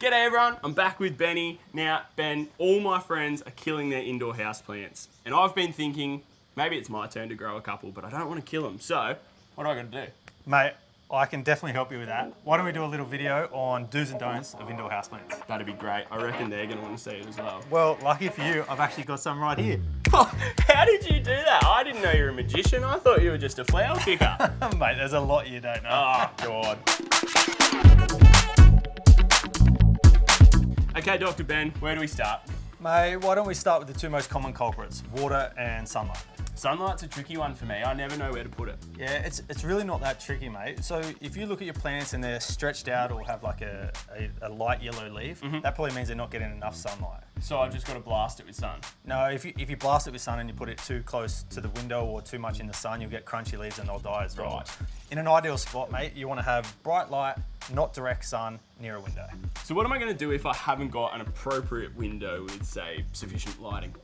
G'day everyone, I'm back with Benny. Now, Ben, all my friends are killing their indoor houseplants, and I've been thinking maybe it's my turn to grow a couple, but I don't want to kill them. So, what do I got to do? Mate, I can definitely help you with that. Why don't we do a little video on do's and don'ts of indoor houseplants? That'd be great. I reckon they're going to want to see it as well. Well, lucky for you, I've actually got some right here. How did you do that? I didn't know you were a magician. I thought you were just a flower picker. Mate, there's a lot you don't know. Oh, God. Okay, Dr. Ben, where do we start? Mate, why don't we start with the two most common culprits, water and sunlight. Sunlight's a tricky one for me. I never know where to put it. Yeah, it's really not that tricky, mate. So if you look at your plants and they're stretched out or have like a light yellow leaf, that probably means they're not getting enough sunlight. So I've just got to blast it with sun? No, if you blast it with sun and you put it too close to the window or too much in the sun, you'll get crunchy leaves and they'll die as well. Right. In an ideal spot, mate, you want to have bright light, not direct sun, near a window. So what am I going to do if I haven't got an appropriate window with, say, sufficient lighting?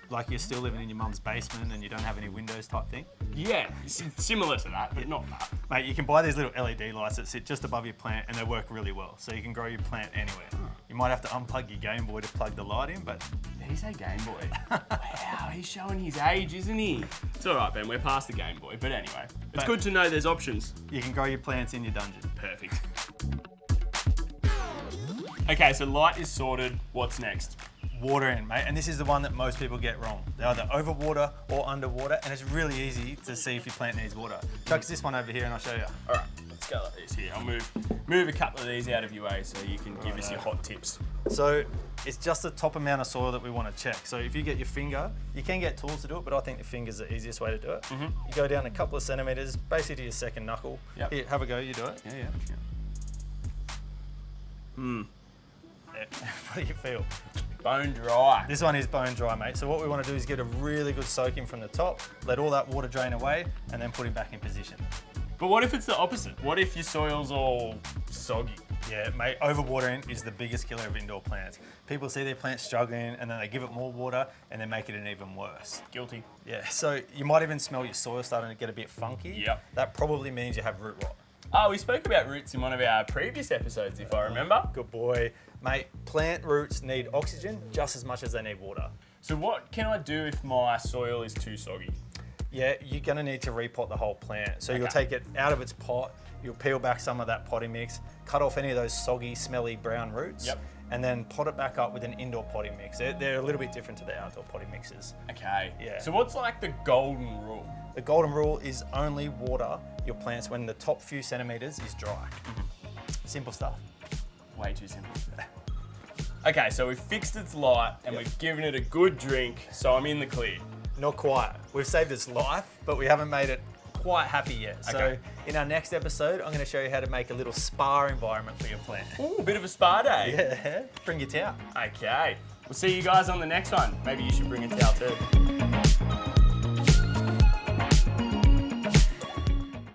Like you're still living in your mum's basement and you don't have any windows type thing? Yeah, similar to that, but not that. Mate, you can buy these little LED lights that sit just above your plant and they work really well. So you can grow your plant anywhere. You might have to unplug your Game Boy to plug the light in, but... Did he say Game Boy? Wow, he's showing his age, isn't he? It's all right, Ben, we're past the Game Boy. But anyway, it's good to know there's options. You can grow your plants in your dungeon. Perfect. Okay, so light is sorted. What's next? Water in, mate, and this is the one that most people get wrong. They either overwater or underwater, and it's really easy to see if your plant needs water. Chuck this one over here and I'll show you. All right, let's go like this here. I'll move a couple of these out of your way so you can give us your hot tips. So it's just the top amount of soil that we want to check. So if you get your finger, you can get tools to do it, but I think the finger's the easiest way to do it. You go down a couple of centimetres, basically to your second knuckle. Yep. Here, have a go, you do it. Yeah. What do you feel? Bone dry. This one is bone dry, mate. So what we want to do is get a really good soak in from the top, let all that water drain away, and then put him back in position. But what if it's the opposite? What if your soil's all soggy? Yeah, mate, overwatering is the biggest killer of indoor plants. People see their plants struggling and then they give it more water and then make it an even worse. Guilty. Yeah, so you might even smell your soil starting to get a bit funky. Yep. That probably means you have root rot. Oh, we spoke about roots in one of our previous episodes, if I remember. Good boy. Mate, plant roots need oxygen just as much as they need water. So what can I do if my soil is too soggy? Yeah, you're gonna need to repot the whole plant. So you'll take it out of its pot, you'll peel back some of that potting mix, cut off any of those soggy, smelly brown roots, and then pot it back up with an indoor potting mix. They're a little bit different to the outdoor potting mixes. Okay. Yeah. So what's like the golden rule? The golden rule is only water your plants when the top few centimetres is dry. Simple stuff. Way too simple. Okay, so we've fixed its light and we've given it a good drink, so I'm in the clear. Not quite. We've saved its life, but we haven't made it quite happy yet. So in our next episode, I'm going to show you how to make a little spa environment for your plant. Ooh, a bit of a spa day. Yeah, bring your towel. Okay, we'll see you guys on the next one. Maybe you should bring a towel too.